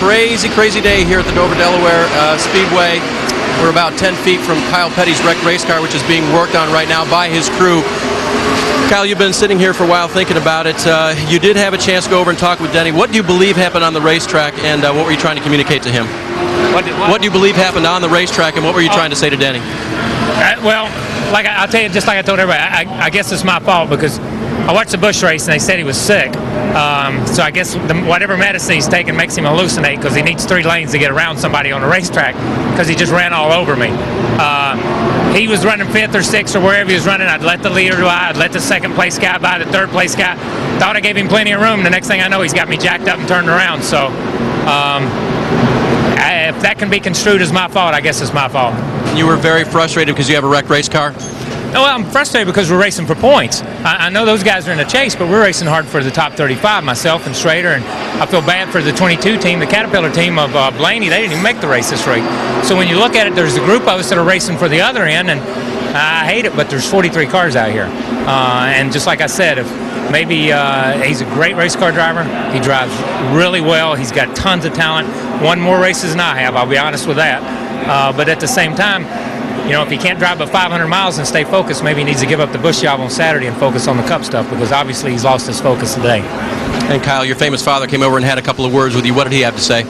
crazy, crazy day here at the Dover, Delaware Speedway. We're about 10 feet from Kyle Petty's wrecked race car, which is being worked on right now by his crew. Kyle, you've been sitting here for a while thinking about it. You did have a chance to go over and talk with Denny. What do you believe happened on the racetrack, and what were you trying to communicate to him? What do you believe happened on the racetrack, and what were you trying to say to Denny? Well, like I'll tell you, just like I told everybody, I guess it's my fault because I watched the Busch race and they said he was sick. So I guess whatever medicine he's taking makes him hallucinate because he needs 3 lanes to get around somebody on the racetrack because he just ran all over me. He was running 5th or 6th or wherever he was running. I'd let the leader by. I'd let the 2nd place guy by, the 3rd place guy. Thought I gave him plenty of room. The next thing I know, he's got me jacked up and turned around. So if that can be construed as my fault, I guess it's my fault. You were very frustrated because you have a wrecked race car? No, well, I'm frustrated because we're racing for points. I know those guys are in a chase, but we're racing hard for the top 35, myself and Schrader, and I feel bad for the 22 team, the Caterpillar team of Blaney. They didn't even make the race this week. So when you look at it, there's a group of us that are racing for the other end, and I hate it, but there's 43 cars out here. And just like I said, if maybe he's a great race car driver. He drives really well. He's got tons of talent. Won more races than I have, I'll be honest with that. But at the same time, you know, if he can't drive but 500 miles and stay focused, maybe he needs to give up the Busch job on Saturday and focus on the Cup stuff because obviously he's lost his focus today. And Kyle, your famous father came over and had a couple of words with you. What did he have to say?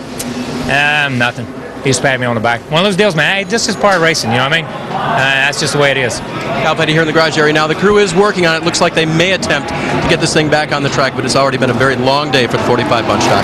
Nothing. He just patted me on the back. One of those deals, man. Hey, this is part of racing, you know what I mean? That's just the way it is. Kyle Petty here in the garage area. Now the crew is working on it. Looks like they may attempt to get this thing back on the track, but it's already been a very long day for the 45 bunch stock.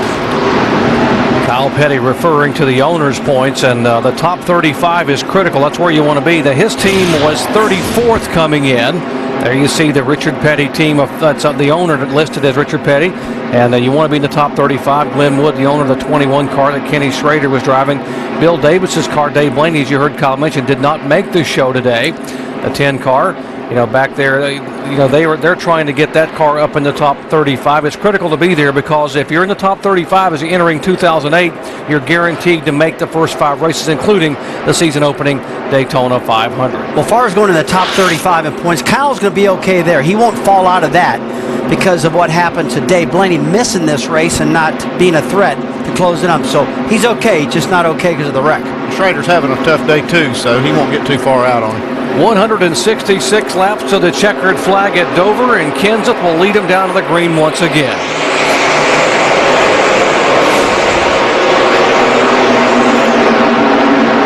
Kyle Petty referring to the owner's points, and the top 35 is critical. That's where you want to be. His team was 34th coming in. There you see the Richard Petty team. That's the owner listed as Richard Petty. And you want to be in the top 35. Glenn Wood, the owner of the 21 car that Kenny Schrader was driving. Bill Davis's car, Dave Blaney, as you heard Kyle mention, did not make the show today. The 10 car. You know, back there, you know, they're trying to get that car up in the top 35. It's critical to be there because if you're in the top 35 as you're entering 2008, you're guaranteed to make the first 5 races, including the season opening Daytona 500. Well, as far as going to the top 35 in points, Kyle's going to be okay there. He won't fall out of that because of what happened to Dave Blaney missing this race and not being a threat to close it up. So he's okay, just not okay because of the wreck. Schrader's having a tough day too, so he won't get too far out on him. 166 laps to the checkered flag at Dover, and Kenseth will lead him down to the green once again.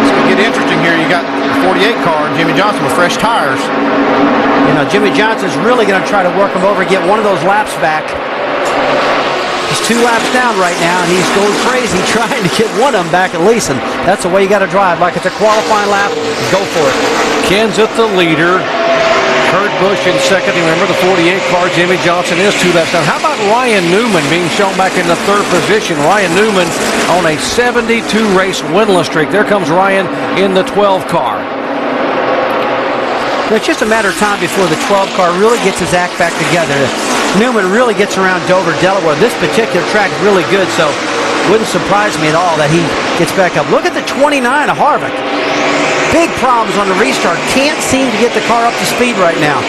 It's going to get interesting here. You got the 48 car and Jimmy Johnson with fresh tires. You know, Jimmy Johnson's really going to try to work him over and get one of those laps back. He's 2 laps down right now, and he's going crazy trying to get one of them back at least, and that's the way you got to drive. Like it's a qualifying lap, go for it. Kenseth the leader. Kurt Busch in second. Remember the 48 car, Jimmy Johnson is 2 laps down. How about Ryan Newman being shown back in the 3rd position? Ryan Newman on a 72 race winless streak. There comes Ryan in the 12 car. It's just a matter of time before the 12 car really gets his act back together. Newman really gets around Dover, Delaware. This particular track is really good, so it wouldn't surprise me at all that he gets back up. Look at the 29 of Harvick. Big problems on the restart. Can't seem to get the car up to speed right now.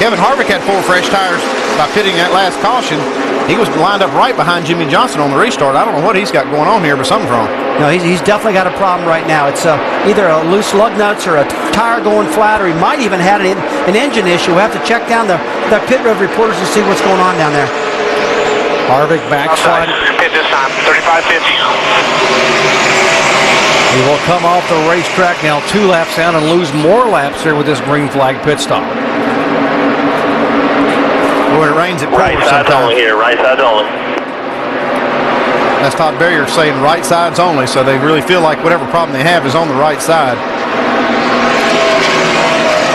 Kevin Harvick had 4 fresh tires by pitting that last caution. He was lined up right behind Jimmy Johnson on the restart. I don't know what he's got going on here, but something's wrong. No, he's definitely got a problem right now. It's either a loose lug nuts or a tire going flat, or he might even have an engine issue. We'll have to check down the pit road reporters to see what's going on down there. Harvick backslide. Pit this time, 3550. He will come off the racetrack now 2 laps down and lose more laps here with this green flag pit stop. When it rains, it pours Right sides only here, right sides only. That's Todd Berrier saying right sides only, so they really feel like whatever problem they have is on the right side.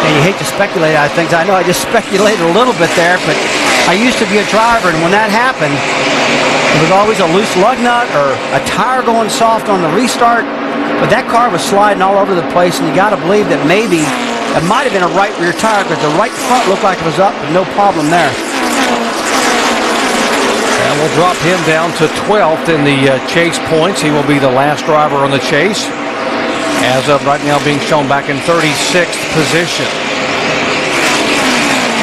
And you hate to speculate on things. I know I just speculated a little bit there, but I used to be a driver, and when that happened, it was always a loose lug nut or a tire going soft on the restart. But that car was sliding all over the place, and you got to believe that maybe it might have been a right rear tire because the right front looked like it was up, but no problem there. And we'll drop him down to 12th in the chase points. He will be the last driver on the chase. As of right now being shown back in 36th position.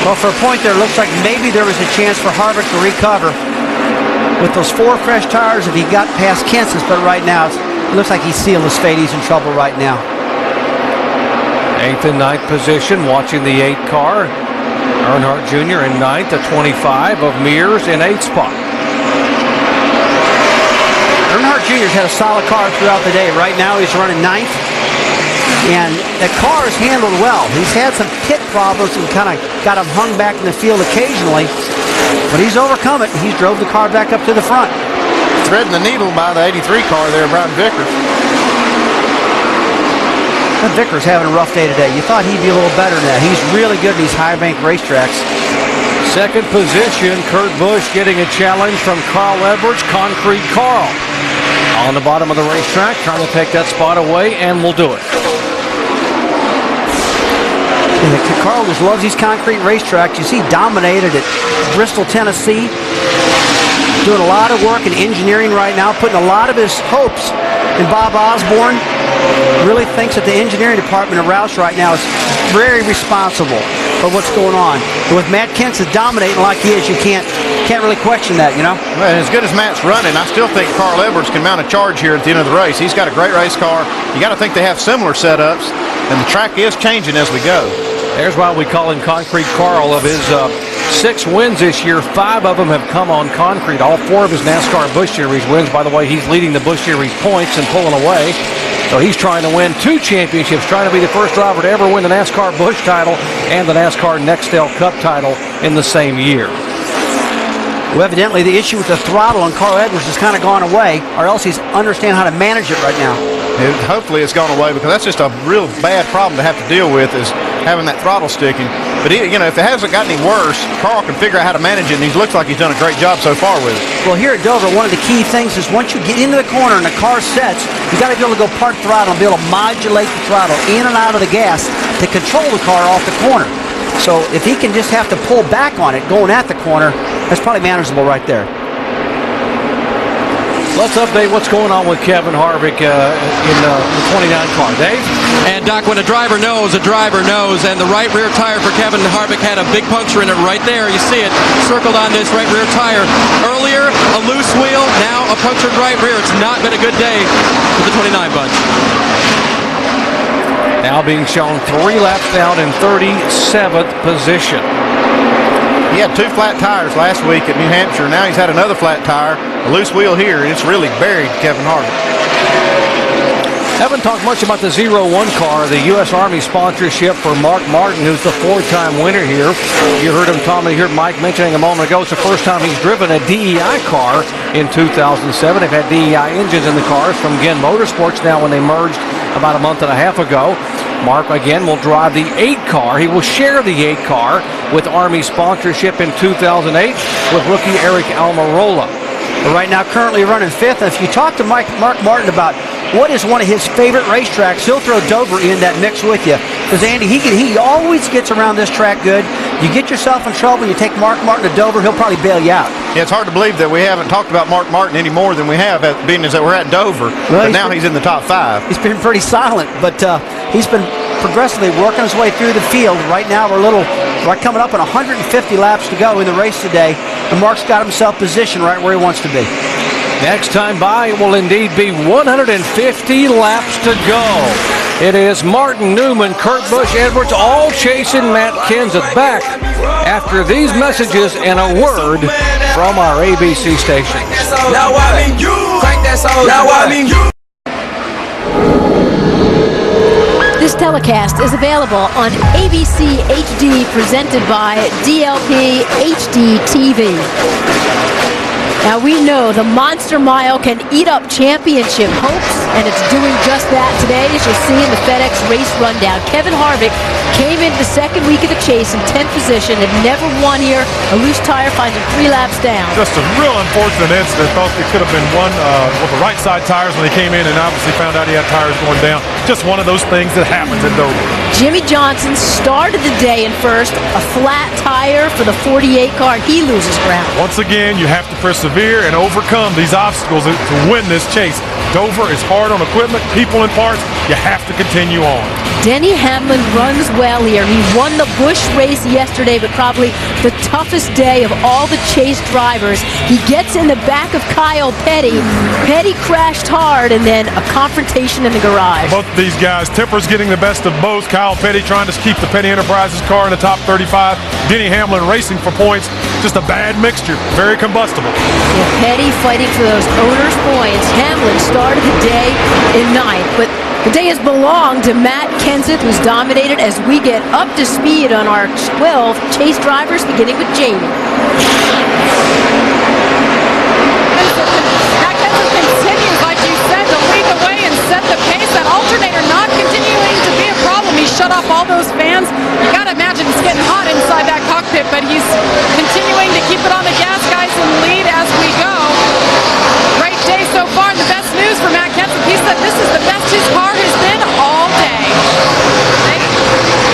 Well, for a point there, it looks like maybe there was a chance for Harvick to recover. with those 4 fresh tires if he got past Kansas, but right now it looks like he's sealed his fate. He's in trouble right now. 8th and 9th position, watching the 8 car. Earnhardt Jr. in 9th, the 25 of Mears in 8th spot. Earnhardt Jr.'s had a solid car throughout the day. Right now he's running 9th, and the car is handled well. He's had some pit problems and kind of got him hung back in the field occasionally, but he's overcome it, and he's drove the car back up to the front. Threading the needle by the 83 car there, Brian Vickers. That Vickers having a rough day today. You thought he'd be a little better than that. He's really good at these high bank racetracks. 2nd position, Kurt Busch getting a challenge from Carl Edwards, Concrete Carl. On the bottom of the racetrack, trying to take that spot away, and will do it. Yeah, Carl just loves these concrete racetracks. You see, dominated at Bristol, Tennessee. Doing a lot of work in engineering right now, putting a lot of his hopes in Bob Osborne. Really thinks that the engineering department of Roush right now is very responsible for what's going on. And with Matt Kenseth dominating like he is, you can't really question that, you know? Well, as good as Matt's running, I still think Carl Edwards can mount a charge here at the end of the race. He's got a great race car. You got to think they have similar setups, and the track is changing as we go. There's why we call him Concrete Carl. Of his 6 wins this year, 5 of them have come on concrete. All 4 of his NASCAR Busch Series wins. By the way, he's leading the Busch Series points and pulling away. So he's trying to win 2 championships, trying to be the first driver to ever win the NASCAR Busch title and the NASCAR Nextel Cup title in the same year. Well, evidently the issue with the throttle on Carl Edwards has kind of gone away, or else he's understand how to manage it right now. Hopefully it's gone away, because that's just a real bad problem to have to deal with, is having that throttle sticking. But if it hasn't gotten any worse, Carl can figure out how to manage it, and he looks like he's done a great job so far with it. Well, here at Dover, one of the key things is once you get into the corner and the car sets, you got to be able to go part throttle and be able to modulate the throttle in and out of the gas to control the car off the corner. So if he can just have to pull back on it going at the corner, that's probably manageable right there. Let's update what's going on with Kevin Harvick in the 29 car. Dave? And Doc, when a driver knows, and the right rear tire for Kevin Harvick had a big puncture in it right there. You see it circled on this right rear tire. Earlier, a loose wheel, now a punctured right rear. It's not been a good day for the 29 bunch. Now being shown 3 laps down in 37th position. He had 2 flat tires last week at New Hampshire. Now he's had another flat tire, a loose wheel here, and it's really buried Kevin Harvick. Haven't talked much about the 01 car, the U.S. Army sponsorship for Mark Martin, who's the 4-time winner here. You heard him, Tommy, you heard Mike mentioning a moment ago, it's the first time he's driven a DEI car in 2007. They've had DEI engines in the cars from Ginn Motorsports now when they merged about a month and a half ago. Mark, again, will drive the 8 car. He will share the 8 car with Army sponsorship in 2008 with rookie Eric Almirola. But right now, currently running 5th. And if you talk to Mark Martin about what is one of his favorite racetracks, he'll throw Dover in that mix with you. Because, Andy, he always gets around this track good. You get yourself in trouble, you take Mark Martin to Dover, he'll probably bail you out. Yeah, it's hard to believe that we haven't talked about Mark Martin any more than we have, being as that we're at Dover. Well, but now he's in the top 5. He's been pretty silent, but he's been progressively working his way through the field. Right now, we're coming up on 150 laps to go in the race today, and Mark's got himself positioned right where he wants to be. Next time by, it will indeed be 150 laps to go. It is Martin Newman, Kurt Busch, Edwards, all chasing Matt Kenseth back after these messages and a word from our ABC station. Now I mean you. Crank that song. Now I mean you. This telecast is available on ABC HD, presented by DLP HD TV. Now we know the Monster Mile can eat up championship hopes, and it's doing just that today, as you'll see in the FedEx race rundown. Kevin Harvick came into the second week of the chase in 10th position, had never won here. A loose tire finds him 3 laps down. Just a real unfortunate incident. Thought it could have been won with the right side tires when he came in, and obviously found out he had tires going down. Just one of those things that happens at Dover. Jimmy Johnson started the day in first, a flat tire for the 48 car, and he loses ground. Once again, you have to persevere and overcome these obstacles to win this chase. Dover is hard on equipment, people, and parts. You have to continue on. Denny Hamlin runs well here. He won the Busch race yesterday, but probably the toughest day of all the Chase drivers. He gets in the back of Kyle Petty. Petty crashed hard, and then a confrontation in the garage. Both of these guys, temper's getting the best of both. Kyle Petty trying to keep the Petty Enterprises car in the top 35. Denny Hamlin racing for points. Just a bad mixture. Very combustible. Yeah, Petty fighting for those owners' points. Hamlin started the day in 9th, but the day has belonged to Matt Kenseth, who's dominated, as we get up to speed on our 12 Chase drivers, beginning with Jamie. Matt Kenseth continues, like you said, to lead the way and set the pace. That alternator not continuing to be a problem. He shut off all those fans. You got to imagine it's getting hot inside that cockpit, but he's continuing to keep it on the gas, guys, and lead as we go. Great day so far, and the best news for Matt Kenseth, he said this is the best his car has been all day.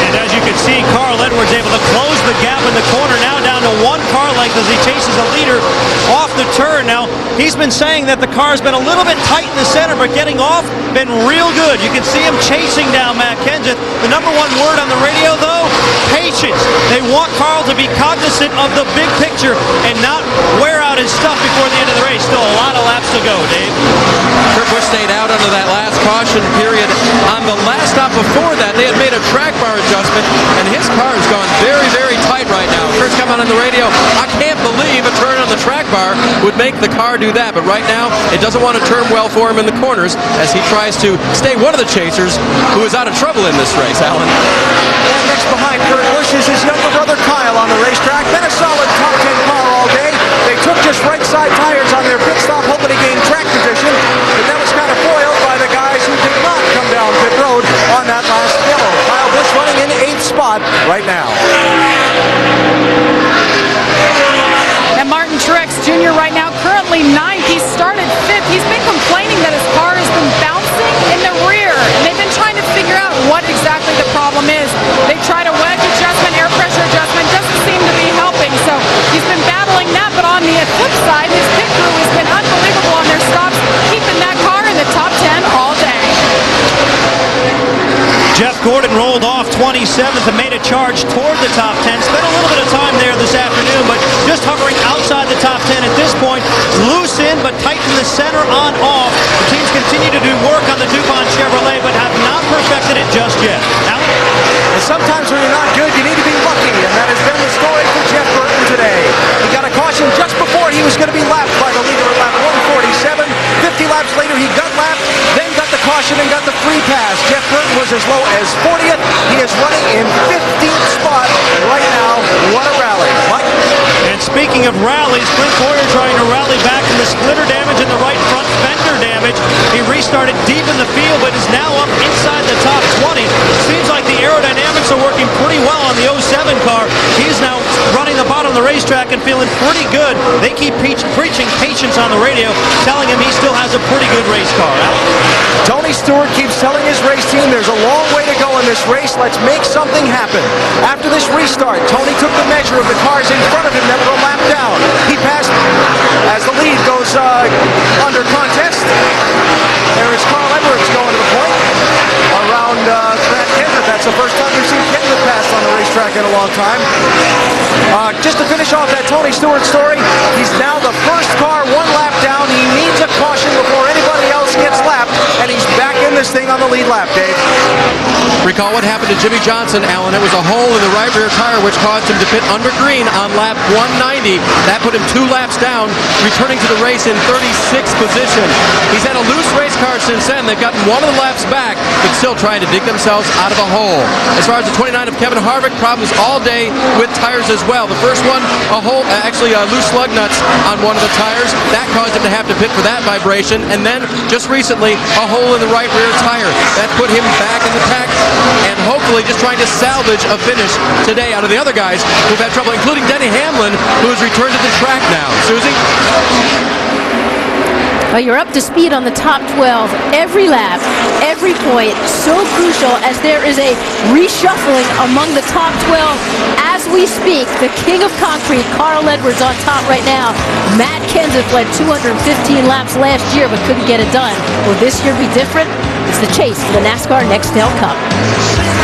And as you can see, Carl Edwards able to close the gap in the corner, now down to 1 car length as he chases the leader off the turn. Now, he's been saying that the car's been a little bit tight in the center, but getting off, been real good. You can see him chasing down Matt Kenseth. The number 1 word on the radio, though, patience. They want Carl to be cognizant of the big picture and not wear out his stuff before the end of the race. Still a lot of laps to go, Dave. Kurt Busch stayed out under that last caution period. On the last stop before that, they had made a track bar adjustment, and his car has gone very, very tight right now. Kurt's come on the radio. I can't believe a turn on the track bar would make the car do that, but right now it doesn't want to turn well for him in the corners as he tries to stay one of the chasers who is out of trouble in this race, Alan. And next behind Kurt Busch is his younger brother Kyle on the racetrack. Been a solid top 10 car all day. They took just right side tires on their pit stop, hoping to gain track position, but that was kind of foiled by the guys who did not come down pit road on that last yellow. Kyle Busch running in 8th spot right now. And Martin Truex Jr. right now currently 9th. He started 5th. He's been complaining that his car has been bouncing in the rear. And they've been trying to figure out what exactly the problem is. They tried a wedge adjustment, air pressure adjustment, doesn't seem to be helping. So he's been battling that, but on the flip side, his pit crew has been unbelievable on their stops, keeping that car in the top 10 all day. Jeff Gordon rolled off 27th and made a charge toward the top 10. Spent a little bit of time there this afternoon, but just hovering outside the top 10 at this point. Loose in, but tight in the center on off. The teams continue to do work on the DuPont Chevrolet, but have not perfected it just yet. Alan? And sometimes when you're not good, you need to be lucky, and that has been the story for Jeff Burton today. He got a caution just before he was going to be lapped by the leader at lap 147. 50 laps later, he got lapped, then got the caution and got the free pass. Jeff Burton was as low as 40th. He is running in 15th spot right now. What a rally. Mike? And speaking of rallies, Clint Boyer trying to rally back from the splitter damage and the right front fender damage. He restarted deep in the field, but is now up inside the top 20. Seems like the aerodynamics are working pretty well on the 07 car. He's now running the bottom of the racetrack and feeling pretty good. They keep preaching patience on the radio, telling him he still has a pretty good race car. Tony Stewart keeps telling his race team there's a long way to go in this race. Let's make something happen. After this restart, Tony took the measure of the cars in front of him that were a lap down. He passed as the lead goes under contest. There is Carl Edwards going to the point around Matt Kenseth. That's the first time we've seen Kenseth pass on the racetrack in a long time. Just to finish off that Tony Stewart story, he's now the first car 1 lap down. He needs a caution before anybody else gets lapped, and he's back in this thing on the lead lap, Dave. Recall what happened to Jimmy Johnson, Alan. It was a hole in the right rear tire which caused him to pit under green on lap 190. That put him 2 laps down, returning to the race in 36th position. He's had a loose race car since then. They've gotten 1 of the laps back, but still trying to dig themselves out of a hole. As far as the 29 of Kevin Harvick, problems all day with tires as well. The first one, a hole, loose lug nuts on one of the tires. That caused him to have to pit for that vibration. And then, just recently, a hole in the right rear tire. That put him back in the pack, and hopefully just trying to salvage a finish today out of the other guys who've had trouble, including Denny Hamlin, who has returned to the track now. Susie? Well, you're up to speed on the top 12. Every lap, every point, so crucial as there is a reshuffling among the top 12 as we speak. The king of concrete, Carl Edwards, on top right now. Matt Kenseth led 215 laps last year but couldn't get it done. Will this year be different? It's the chase for the NASCAR Nextel Cup.